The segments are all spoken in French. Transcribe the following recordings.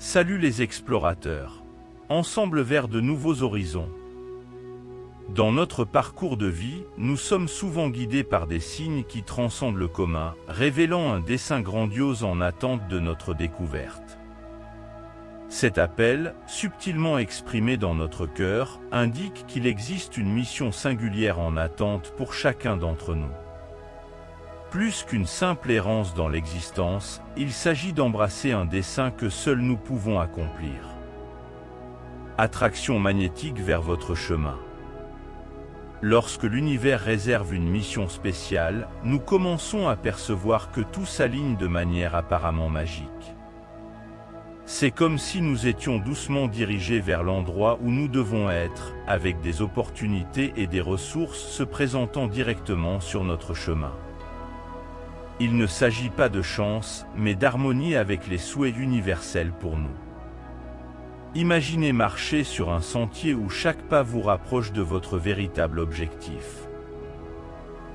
Salut les explorateurs. Ensemble vers de nouveaux horizons. Dans notre parcours de vie, nous sommes souvent guidés par des signes qui transcendent le commun, révélant un dessein grandiose en attente de notre découverte. Cet appel, subtilement exprimé dans notre cœur, indique qu'il existe une mission singulière en attente pour chacun d'entre nous. Plus qu'une simple errance dans l'existence, il s'agit d'embrasser un dessein que seuls nous pouvons accomplir. Attraction magnétique vers votre chemin. Lorsque l'univers réserve une mission spéciale, nous commençons à percevoir que tout s'aligne de manière apparemment magique. C'est comme si nous étions doucement dirigés vers l'endroit où nous devons être, avec des opportunités et des ressources se présentant directement sur notre chemin. Il ne s'agit pas de chance, mais d'harmonie avec les souhaits universels pour nous. Imaginez marcher sur un sentier où chaque pas vous rapproche de votre véritable objectif.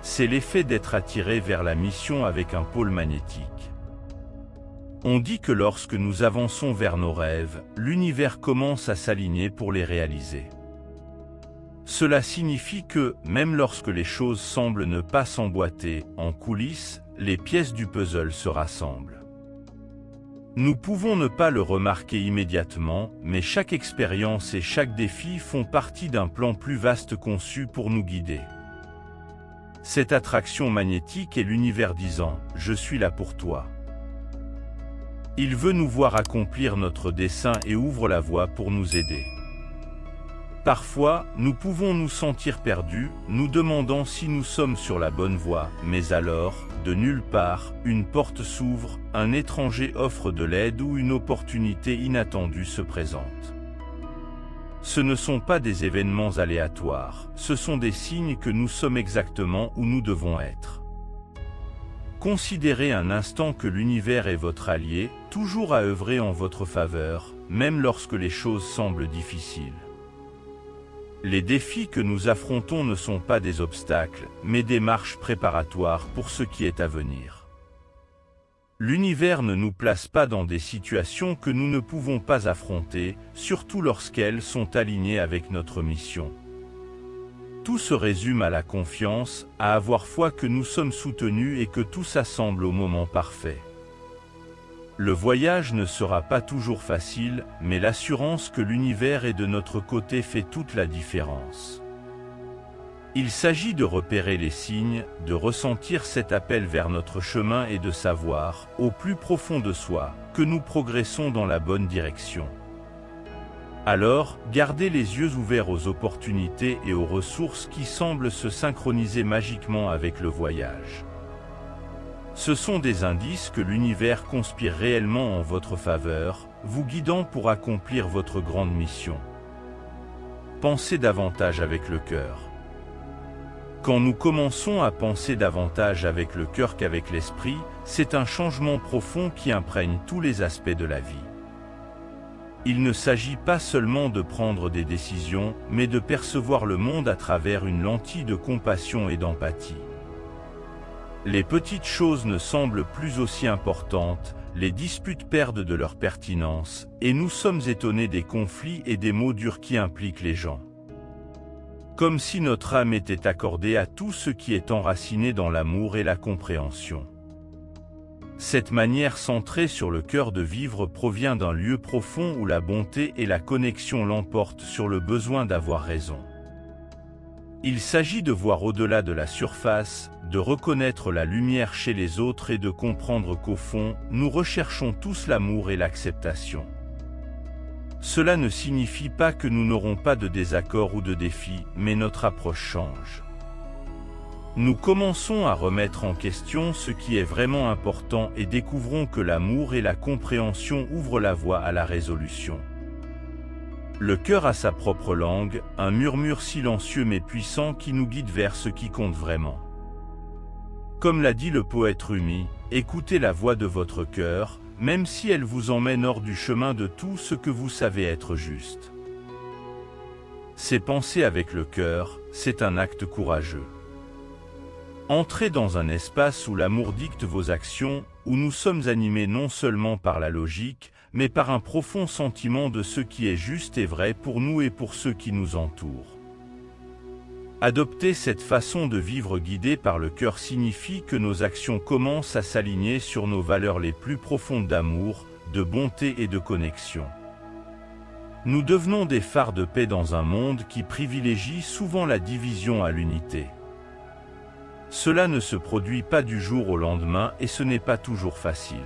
C'est l'effet d'être attiré vers la mission avec un pôle magnétique. On dit que lorsque nous avançons vers nos rêves, l'univers commence à s'aligner pour les réaliser. Cela signifie que, même lorsque les choses semblent ne pas s'emboîter, en coulisses, les pièces du puzzle se rassemblent. Nous pouvons ne pas le remarquer immédiatement, mais chaque expérience et chaque défi font partie d'un plan plus vaste conçu pour nous guider. Cette attraction magnétique est l'univers disant « Je suis là pour toi ». Il veut nous voir accomplir notre dessein et ouvre la voie pour nous aider. Parfois, nous pouvons nous sentir perdus, nous demandant si nous sommes sur la bonne voie, mais alors, de nulle part, une porte s'ouvre, un étranger offre de l'aide ou une opportunité inattendue se présente. Ce ne sont pas des événements aléatoires, ce sont des signes que nous sommes exactement où nous devons être. Considérez un instant que l'univers est votre allié, toujours à œuvrer en votre faveur, même lorsque les choses semblent difficiles. Les défis que nous affrontons ne sont pas des obstacles, mais des marches préparatoires pour ce qui est à venir. L'univers ne nous place pas dans des situations que nous ne pouvons pas affronter, surtout lorsqu'elles sont alignées avec notre mission. Tout se résume à la confiance, à avoir foi que nous sommes soutenus et que tout s'assemble au moment parfait. Le voyage ne sera pas toujours facile, mais l'assurance que l'univers est de notre côté fait toute la différence. Il s'agit de repérer les signes, de ressentir cet appel vers notre chemin et de savoir, au plus profond de soi, que nous progressons dans la bonne direction. Alors, gardez les yeux ouverts aux opportunités et aux ressources qui semblent se synchroniser magiquement avec le voyage. Ce sont des indices que l'univers conspire réellement en votre faveur, vous guidant pour accomplir votre grande mission. Pensez davantage avec le cœur. Quand nous commençons à penser davantage avec le cœur qu'avec l'esprit, c'est un changement profond qui imprègne tous les aspects de la vie. Il ne s'agit pas seulement de prendre des décisions, mais de percevoir le monde à travers une lentille de compassion et d'empathie. Les petites choses ne semblent plus aussi importantes, les disputes perdent de leur pertinence, et nous sommes étonnés des conflits et des mots durs qui impliquent les gens. Comme si notre âme était accordée à tout ce qui est enraciné dans l'amour et la compréhension. Cette manière centrée sur le cœur de vivre provient d'un lieu profond où la bonté et la connexion l'emportent sur le besoin d'avoir raison. Il s'agit de voir au-delà de la surface, de reconnaître la lumière chez les autres et de comprendre qu'au fond, nous recherchons tous l'amour et l'acceptation. Cela ne signifie pas que nous n'aurons pas de désaccords ou de défis, mais notre approche change. Nous commençons à remettre en question ce qui est vraiment important et découvrons que l'amour et la compréhension ouvrent la voie à la résolution. Le cœur a sa propre langue, un murmure silencieux mais puissant qui nous guide vers ce qui compte vraiment. Comme l'a dit le poète Rumi, écoutez la voix de votre cœur, même si elle vous emmène hors du chemin de tout ce que vous savez être juste. C'est penser avec le cœur, c'est un acte courageux. Entrez dans un espace où l'amour dicte vos actions, où nous sommes animés non seulement par la logique, mais par un profond sentiment de ce qui est juste et vrai pour nous et pour ceux qui nous entourent. Adopter cette façon de vivre guidée par le cœur signifie que nos actions commencent à s'aligner sur nos valeurs les plus profondes d'amour, de bonté et de connexion. Nous devenons des phares de paix dans un monde qui privilégie souvent la division à l'unité. Cela ne se produit pas du jour au lendemain et ce n'est pas toujours facile.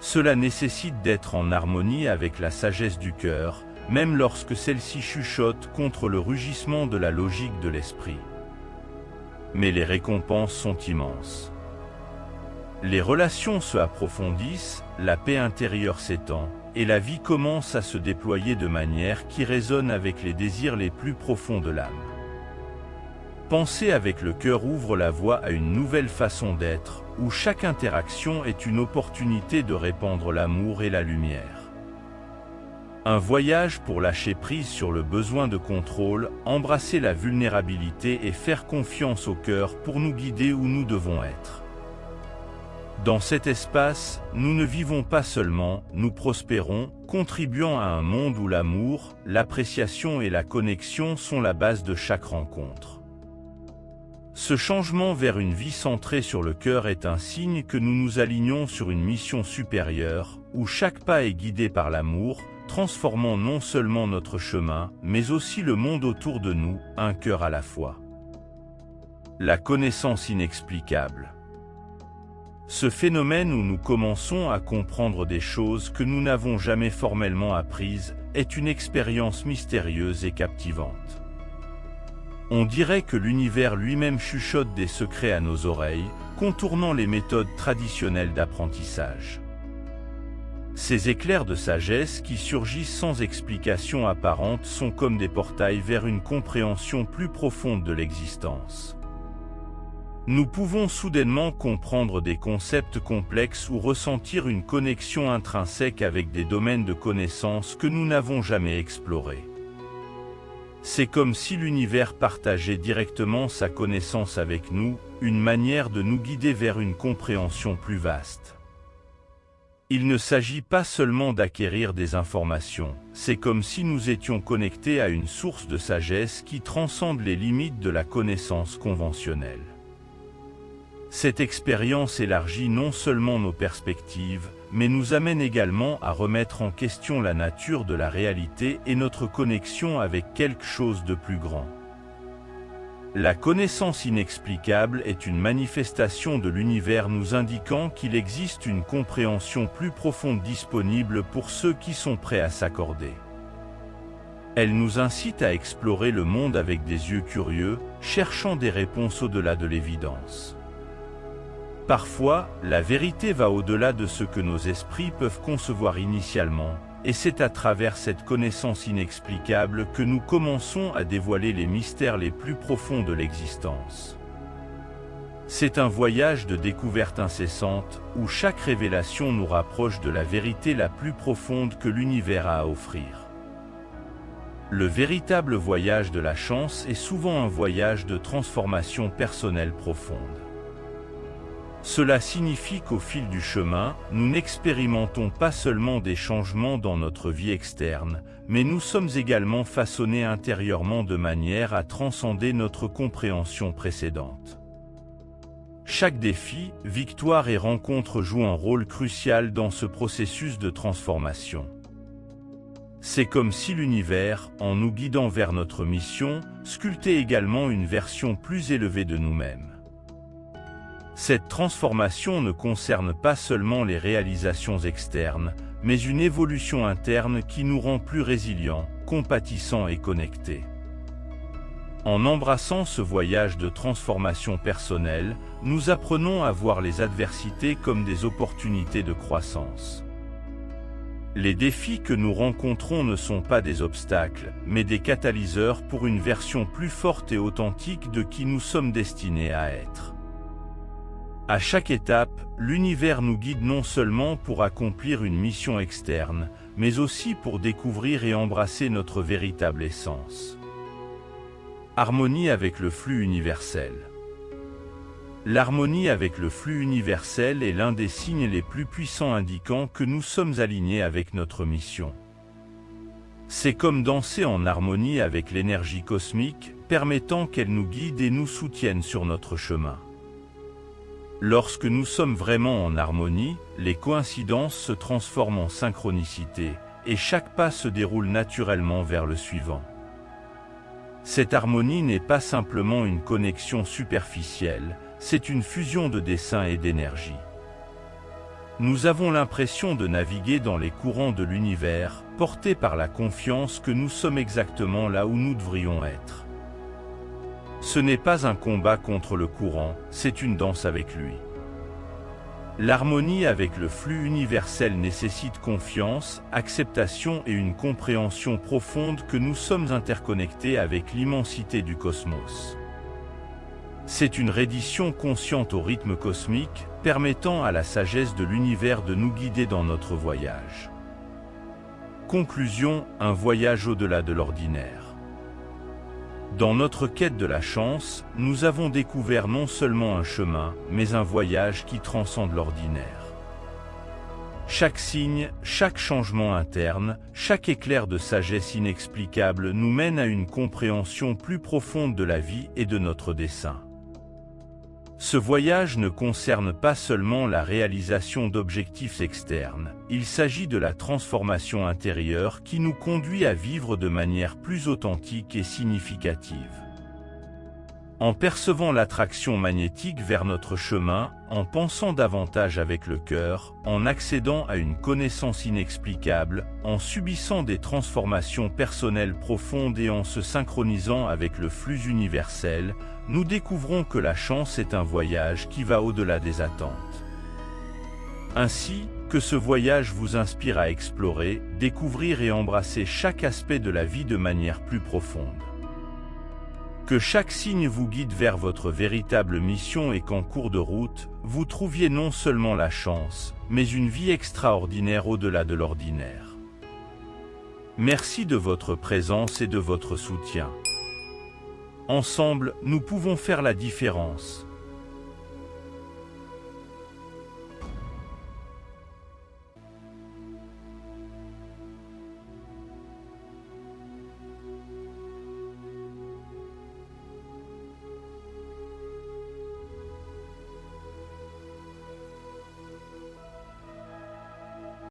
Cela nécessite d'être en harmonie avec la sagesse du cœur, même lorsque celle-ci chuchote contre le rugissement de la logique de l'esprit. Mais les récompenses sont immenses. Les relations se approfondissent, la paix intérieure s'étend, et la vie commence à se déployer de manière qui résonne avec les désirs les plus profonds de l'âme. Penser avec le cœur ouvre la voie à une nouvelle façon d'être, où chaque interaction est une opportunité de répandre l'amour et la lumière. Un voyage pour lâcher prise sur le besoin de contrôle, embrasser la vulnérabilité et faire confiance au cœur pour nous guider où nous devons être. Dans cet espace, nous ne vivons pas seulement, nous prospérons, contribuant à un monde où l'amour, l'appréciation et la connexion sont la base de chaque rencontre. Ce changement vers une vie centrée sur le cœur est un signe que nous nous alignons sur une mission supérieure, où chaque pas est guidé par l'amour, transformant non seulement notre chemin, mais aussi le monde autour de nous, un cœur à la fois. La connaissance inexplicable. Ce phénomène où nous commençons à comprendre des choses que nous n'avons jamais formellement apprises, est une expérience mystérieuse et captivante. On dirait que l'univers lui-même chuchote des secrets à nos oreilles, contournant les méthodes traditionnelles d'apprentissage. Ces éclairs de sagesse qui surgissent sans explication apparente sont comme des portails vers une compréhension plus profonde de l'existence. Nous pouvons soudainement comprendre des concepts complexes ou ressentir une connexion intrinsèque avec des domaines de connaissances que nous n'avons jamais explorés. C'est comme si l'univers partageait directement sa connaissance avec nous, une manière de nous guider vers une compréhension plus vaste. Il ne s'agit pas seulement d'acquérir des informations, c'est comme si nous étions connectés à une source de sagesse qui transcende les limites de la connaissance conventionnelle. Cette expérience élargit non seulement nos perspectives, mais nous amène également à remettre en question la nature de la réalité et notre connexion avec quelque chose de plus grand. La connaissance inexplicable est une manifestation de l'univers nous indiquant qu'il existe une compréhension plus profonde disponible pour ceux qui sont prêts à s'accorder. Elle nous incite à explorer le monde avec des yeux curieux, cherchant des réponses au-delà de l'évidence. Parfois, la vérité va au-delà de ce que nos esprits peuvent concevoir initialement, et c'est à travers cette connaissance inexplicable que nous commençons à dévoiler les mystères les plus profonds de l'existence. C'est un voyage de découverte incessante, où chaque révélation nous rapproche de la vérité la plus profonde que l'univers a à offrir. Le véritable voyage de la chance est souvent un voyage de transformation personnelle profonde. Cela signifie qu'au fil du chemin, nous n'expérimentons pas seulement des changements dans notre vie externe, mais nous sommes également façonnés intérieurement de manière à transcender notre compréhension précédente. Chaque défi, victoire et rencontre joue un rôle crucial dans ce processus de transformation. C'est comme si l'univers, en nous guidant vers notre mission, sculptait également une version plus élevée de nous-mêmes. Cette transformation ne concerne pas seulement les réalisations externes, mais une évolution interne qui nous rend plus résilients, compatissants et connectés. En embrassant ce voyage de transformation personnelle, nous apprenons à voir les adversités comme des opportunités de croissance. Les défis que nous rencontrons ne sont pas des obstacles, mais des catalyseurs pour une version plus forte et authentique de qui nous sommes destinés à être. À chaque étape, l'univers nous guide non seulement pour accomplir une mission externe, mais aussi pour découvrir et embrasser notre véritable essence. Harmonie avec le flux universel. L'harmonie avec le flux universel est l'un des signes les plus puissants indiquant que nous sommes alignés avec notre mission. C'est comme danser en harmonie avec l'énergie cosmique, permettant qu'elle nous guide et nous soutienne sur notre chemin. Lorsque nous sommes vraiment en harmonie, les coïncidences se transforment en synchronicité, et chaque pas se déroule naturellement vers le suivant. Cette harmonie n'est pas simplement une connexion superficielle, c'est une fusion de dessein et d'énergie. Nous avons l'impression de naviguer dans les courants de l'univers, portés par la confiance que nous sommes exactement là où nous devrions être. Ce n'est pas un combat contre le courant, c'est une danse avec lui. L'harmonie avec le flux universel nécessite confiance, acceptation et une compréhension profonde que nous sommes interconnectés avec l'immensité du cosmos. C'est une reddition consciente au rythme cosmique, permettant à la sagesse de l'univers de nous guider dans notre voyage. Conclusion, un voyage au-delà de l'ordinaire. Dans notre quête de la chance, nous avons découvert non seulement un chemin, mais un voyage qui transcende l'ordinaire. Chaque signe, chaque changement interne, chaque éclair de sagesse inexplicable nous mène à une compréhension plus profonde de la vie et de notre dessein. Ce voyage ne concerne pas seulement la réalisation d'objectifs externes, il s'agit de la transformation intérieure qui nous conduit à vivre de manière plus authentique et significative. En percevant l'attraction magnétique vers notre chemin, en pensant davantage avec le cœur, en accédant à une connaissance inexplicable, en subissant des transformations personnelles profondes et en se synchronisant avec le flux universel, nous découvrons que la chance est un voyage qui va au-delà des attentes. Ainsi, que ce voyage vous inspire à explorer, découvrir et embrasser chaque aspect de la vie de manière plus profonde. Que chaque signe vous guide vers votre véritable mission et qu'en cours de route, vous trouviez non seulement la chance, mais une vie extraordinaire au-delà de l'ordinaire. Merci de votre présence et de votre soutien. Ensemble, nous pouvons faire la différence.